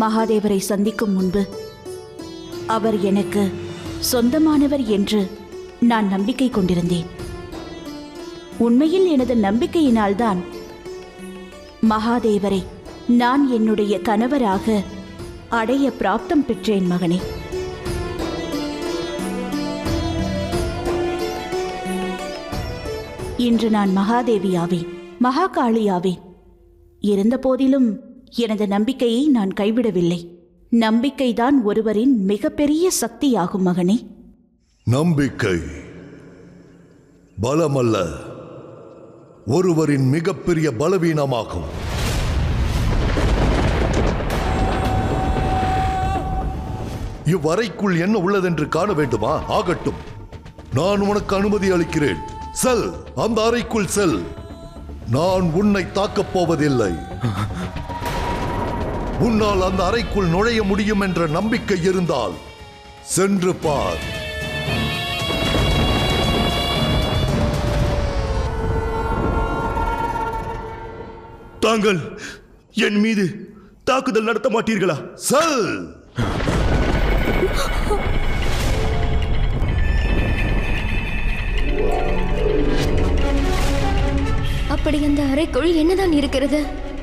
மகாதேவரை சந்திக்கும் முன்பு அவர் எனக்கு சொந்தமானவர் என்று நான் நம்பிக்கை கொண்டிருந்தேன். உண்மையில் எனது நம்பிக்கையினால்தான் மகாதேவரை நான் என்னுடைய கணவராக அடைய பிராப்தம் பெற்றேன் மகனே. இன்று நான் மகாதேவியாவேன், மகாகாளியாவேன். இருந்த போதிலும் எனது நம்பிக்கையை நான் கைவிடவில்லை. நம்பிக்கைதான் ஒருவரின் மிகப்பெரிய சக்தியாகும் மகனே. நம்பிக்கை பலமல்ல, ஒருவரின் மிகப்பெரிய பலவீனமாகும். இவ்வறைக்குள் என்ன உள்ளதென்று காண வேண்டுமா? ஆகட்டும், நான் உனக்கு அனுமதி அளிக்கிறேன். செல், அந்த அறைக்குள் செல். நான் உன்னை தாக்கப் போவதில்லை. உன்னால் அந்த அறைக்குள் நுழைய முடியும் என்ற நம்பிக்கை இருந்தால் சென்று பார். தாங்கள் என் மீது தாக்குதல் நடத்த மாட்டீர்களா? செல். அப்படி அந்த அறைக்குள் என்னதான் இருக்கிறது?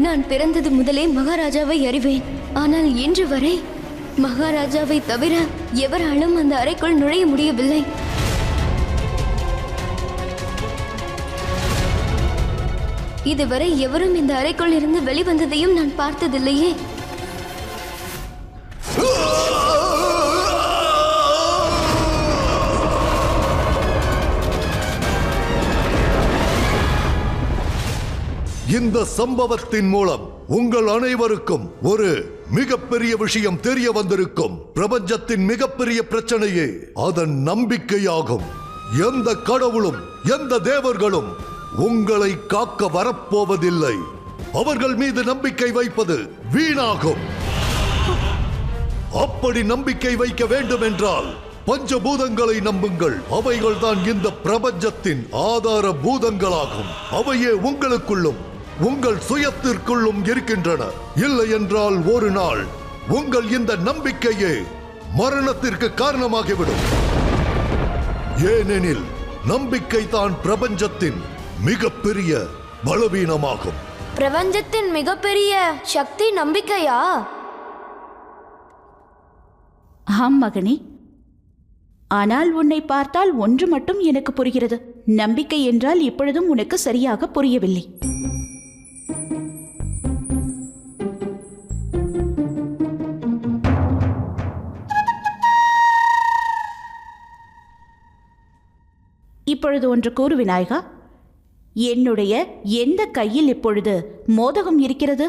நான் பிறந்தது முதலே மகாராஜாவை அறிவேன். ஆனால் இன்று வரை மகாராஜாவை தவிர எவராலும் அந்த அறைக்குள் நுழைய முடியவில்லை. இதுவரை எவரும் இந்த அறைக்குள் இருந்து வெளிவந்ததையும் நான் பார்த்ததில்லையே. இந்த சம்பவத்தின் மூலம் உங்கள் அனைவருக்கும் ஒரு மிகப்பெரிய விஷயம் தெரிய வந்திருக்கும். பிரபஞ்சத்தின் மிகப்பெரிய பிரச்சனையே அதன் நம்பிக்கையாகும். எந்த கடவுளும் எந்த தேவர்களும் உங்களை காக்க வரப்போவதில்லை. அவர்கள் மீது நம்பிக்கை வைப்பது வீணாகும். அப்படி நம்பிக்கை வைக்க வேண்டும் என்றால் பஞ்சபூதங்களை நம்புங்கள். அவைகள்தான் இந்த பிரபஞ்சத்தின் ஆதார பூதங்களாகும். அவையே உங்களுக்குள்ளும் உங்கள் சுயத்திற்குள்ளும் இருக்கின்றன. இல்லை என்றால் ஒரு நாள் உங்கள் இந்த நம்பிக்கையே மரணத்திற்கு காரணமாகிவிடும். ஏனெனில் நம்பிக்கை தான் பிரபஞ்சத்தின் மிகப்பெரிய பலவீனமாகும். பிரபஞ்சத்தின் மிகப்பெரிய சக்தி நம்பிக்கையா? ஆம் மகனே. ஆனால் உன்னை பார்த்தால் ஒன்று மட்டும் எனக்கு புரிகிறது. நம்பிக்கை என்றால் இப்பொழுதும் உனக்கு சரியாக புரியவில்லை. இப்பொழுது ஒன்று கூறு விநாயகா, என்னுடைய எந்த கையில் இப்பொழுது மோதகம் இருக்கிறது?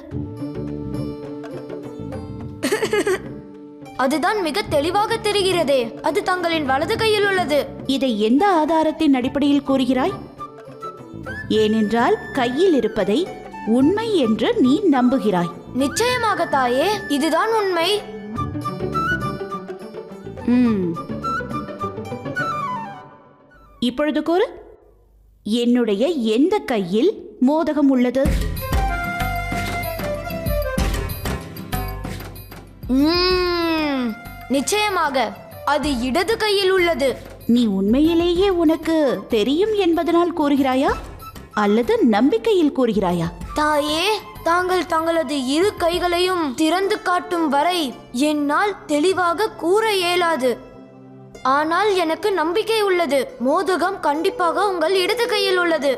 அதுதான் மிக தெளிவாக தெரிகிறதே. அது தங்களின் வலது கையில் உள்ளது. இதை எந்த ஆதாரத்தின் அடிப்படையில் கூறுகிறாய்? ஏனென்றால் கையில் இருப்பதை உண்மை என்று நீ நம்புகிறாய். நிச்சயமாக தாயே, இதுதான் உண்மை. இப்பொழுது கூறு, என்னுடைய எந்த கையில் மோதகம் உள்ளது? நிச்சயமாக அது இடது கையில் உள்ளது. நீ உண்மையிலேயே உனக்கு தெரியும் என்பதனால் கூறுகிறாயா அல்லது நம்பிக்கையில் கூறுகிறாயா? தாயே, தாங்கள் தங்களது இரு கைகளையும் திறந்து காட்டும் வரை என்னால் தெளிவாக கூற இயலாது. ஆனால் எனக்கு நம்பிக்கை உள்ளது. மோதகம் கண்டிப்பாக உங்கள் இடது கையில் உள்ளது.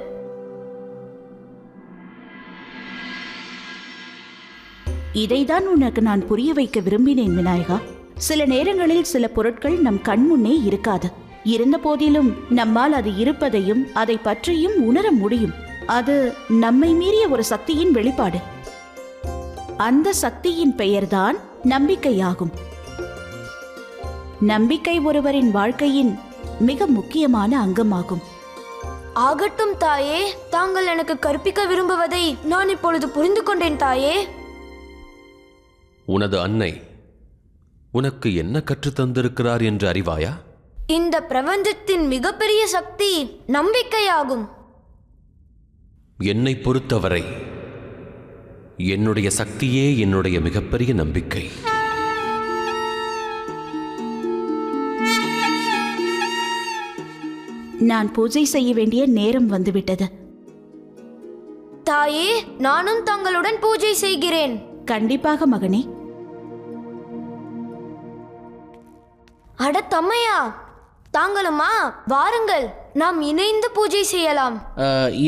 இதைதான் உனக்கு நான் புரிய வைக்க விரும்பினேன் விநாயகா. சில நேரங்களில் சில பொருட்கள் நம் கண்முன்னே இருக்காது. இருந்த போதிலும் நம்மால் அது இருப்பதையும் அதை பற்றியும் உணர முடியும். அது நம்மை மீறிய ஒரு சக்தியின் வெளிப்பாடு. அந்த சக்தியின் பெயர்தான் நம்பிக்கையாகும். நம்பிக்கை ஒருவரின் வாழ்க்கையின் மிக முக்கியமான அங்கமாகும். ஆகட்டும் தாயே, தாங்கள் எனக்கு கற்பிக்க விரும்புவதை நான் இப்பொழுது புரிந்து கொண்டேன் தாயே. உனது அன்னை உனக்கு என்ன கற்றுத் தந்திருக்கிறார் என்று அறிவாயா? இந்த பிரபஞ்சத்தின் மிகப்பெரிய சக்தி நம்பிக்கையாகும். என்னை பொறுத்தவரை என்னுடைய சக்தியே என்னுடைய மிகப்பெரிய நம்பிக்கை. நான் பூஜை செய்ய வேண்டிய நேரம் வந்துவிட்டது. தாயே, நானும் தங்களுடன் பூஜை செய்கிறேன். கண்டிப்பாக மகனே. அட தம்மையா, தாங்களுமா? வாருங்கள், நாம் இணைந்து பூஜை செய்யலாம்.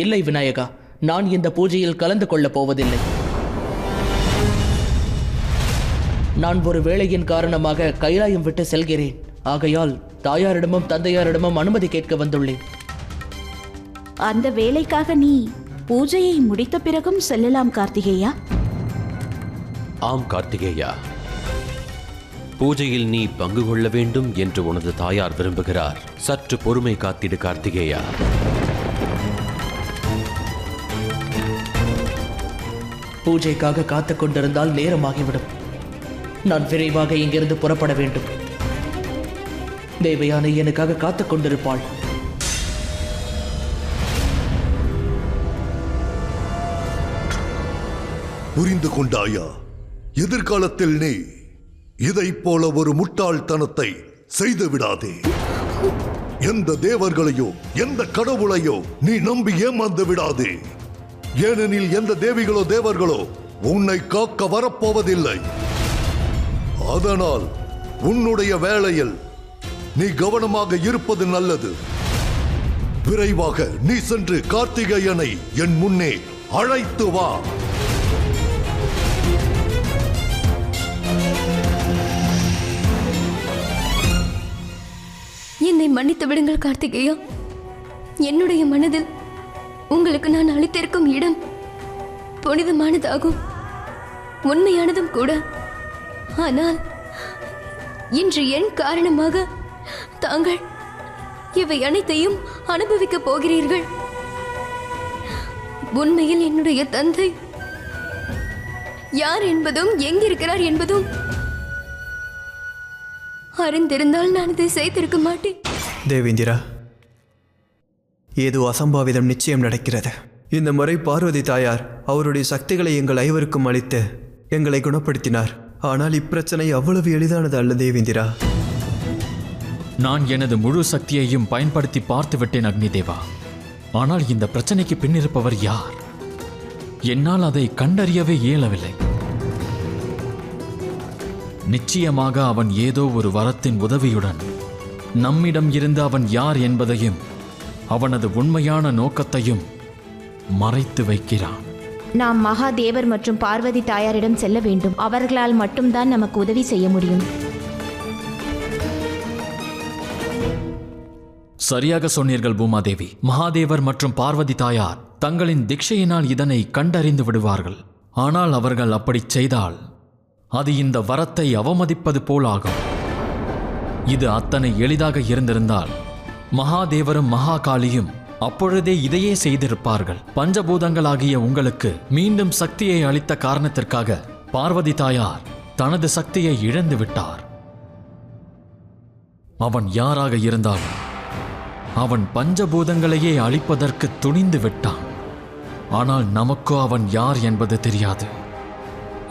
இல்லை விநாயகா, நான் இந்த பூஜையில் கலந்து கொள்ளப் போவதில்லை. நான் ஒரு வேளையின் காரணமாக கைலாயம் விட்டு செல்கிறேன். ஆகையால் தாயாரிடமும் தந்தையாரிடமும் அனுமதி கேட்க வந்துள்ளேன். அந்த வேலைக்காக நீ பூஜையை முடித்த பிறகும் செல்லலாம் கார்த்திகேயா. ஆம் கார்த்திகேயா, பூஜையில் நீ பங்கு கொள்ள வேண்டும் என்று உனது தாயார் விரும்புகிறார். சற்று பொறுமை காத்திடு கார்த்திகேயா. பூஜைக்காக காத்து கொண்டிருந்தால் நேரமாகிவிடும். நான் விரைவாக இங்கிருந்து புறப்பட வேண்டும். தேவயானை எனக்காக காத்துக் கொண்டிருப்பாள். புரிந்து கொண்டாயா? எதிர்காலத்தில் நீ இதைப் போல ஒரு முட்டாள்தனத்தை செய்து விடாதே. எந்த தேவர்களையோ எந்த கடவுளையோ நீ நம்பி ஏமாந்து விடாதே. ஏனெனில் எந்த தேவிகளோ தேவர்களோ உன்னை காக்க வரப்போவதில்லை. அதனால் உன்னுடைய வேளையில் நீ கவனமாக இருப்பது நல்லது. விரைவாக நீ சென்று கார்த்திகேயனை என் முன்னே அழைத்து வா. என்னை மன்னித்து விடுங்கள் கார்த்திகேயா. என்னுடைய மனதில் உங்களுக்கு நான் அளித்திருக்கும் இடம் புனிதமானதாகும், உண்மையானதும் கூட. ஆனால் இன்று என் காரணமாக தாங்கள் இவை அனைத்தையும் அனுபவிக்கப் போகிறீர்கள். உண்மையில் என்னுடைய தந்தை யார் என்பதும் எங்கிருக்கிறார் என்பதும் அறிந்திருந்தால் நான் இதை செய்திருக்க மாட்டேன். தேவேந்திரா, ஏதோ அசம்பாவிதம் நிச்சயம் நடக்கிறது. இந்த முறை பார்வதி தாயார் அவருடைய சக்திகளை எங்கள் ஐவருக்கும் அளித்து எங்களை குணப்படுத்தினார். ஆனால் இப்பிரச்சனை அவ்வளவு எளிதானது அல்ல தேவேந்திரா. நான் எனது முழு சக்தியையும் பயன்படுத்தி பார்த்து விட்டேன் அக்னிதேவா. ஆனால் இந்த பிரச்சனைக்கு பின்னிருப்பவர் யார்? என்னால் அதை கண்டறியவே இயலவில்லை. நிச்சயமாக அவன் ஏதோ ஒரு வரத்தின் உதவியுடன் நம்மிடம் இருந்து அவன் யார் என்பதையும் அவனது உண்மையான நோக்கத்தையும் மறைத்து வைக்கிறான். நாம் மகாதேவர் மற்றும் பார்வதி தாயாரிடம் செல்ல வேண்டும். அவர்களால் மட்டும்தான் நமக்கு உதவி செய்ய முடியும். சரியாக சொன்னீர்கள் பூமாதேவி. மகாதேவர் மற்றும் பார்வதி தாயார் தங்களின் தீட்சையினால் இதனை கண்டறிந்து விடுவார்கள். ஆனால் அவர்கள் அப்படி செய்தால் அது இந்த வரத்தை அவமதிப்பது போலாகும். இது அத்தனை எளிதாக இருந்திருந்தால் மகாதேவரும் மகாகாளியும் அப்பொழுதே இதையே செய்திருப்பார்கள். பஞ்சபூதங்களாகிய உங்களுக்கு மீண்டும் சக்தியை அளித்த காரணத்திற்காக பார்வதி தாயார் தனது சக்தியை இழந்து விட்டார். அவன் யாராக இருந்தாலும் அவன் பஞ்சபூதங்களையே அழிப்பதற்கு துணிந்து விட்டான். ஆனால் நமக்கோ அவன் யார் என்பது தெரியாது.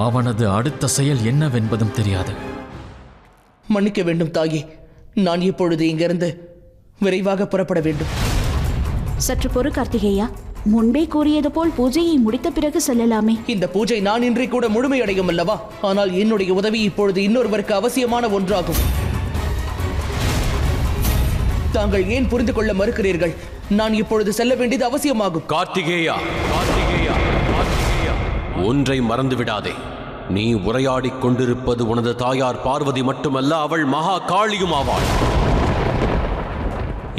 அவனது அடுத்த செயல் என்னவென்பதும் தெரியாது. மன்னிக்க வேண்டும் தாயே, நான் இப்பொழுது இங்கிருந்து விரைவாக புறப்பட வேண்டும். சற்று பொறு கார்த்திகேயா. முன்பே கூறியது போல் பூஜையை முடித்த பிறகு செல்லலாமே. இந்த பூஜை நான் இன்றே கூட முழுமையடையும் அல்லவா? ஆனால் என்னுடைய உதவி இப்பொழுது இன்னொருவருக்கு அவசியமான ஒன்றாகும். தாங்கள் ஏன் புரிந்து கொள்ள மறுக்கிறீர்கள்? நான் இப்பொழுது செல்ல வேண்டியது அவசியமாகும். கார்த்திகேயா, கார்த்திகேயா, கார்த்திகேயா, ஒன்றை மறந்து விடாதே. நீ உரையாடிக் கொண்டிருப்பது உனது தாயார் பார்வதி மட்டுமல்ல, அவள் மகா காளியும் ஆவாள்.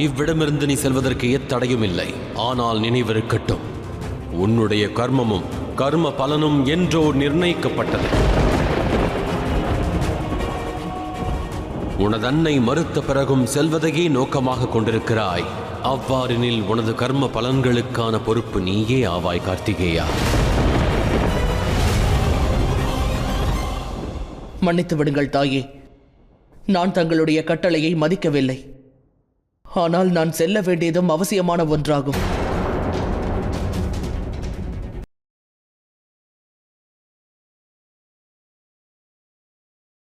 இவ்விடமிருந்து நீ செல்வதற்கு எத்தடையும் இல்லை. ஆனால் நினைவிருக்கட்டும், உன்னுடைய கர்மமும் கர்ம பலனும் என்றோ நிர்ணயிக்கப்பட்டது. உனதன்னை மறுத்த பிறகும் செல்வதையே நோக்கமாக கொண்டிருக்கிறாய். அவ்வாறெனில் உனது கர்ம பலன்களுக்கான பொறுப்பு நீயே ஆவாய் கார்த்திகேயா. மன்னித்து விடுங்கள் தாயே, நான் தங்களுடைய கட்டளையை மதிக்கவில்லை. ஆனால் நான் செல்ல வேண்டியதும் அவசியமான ஒன்றாகும்.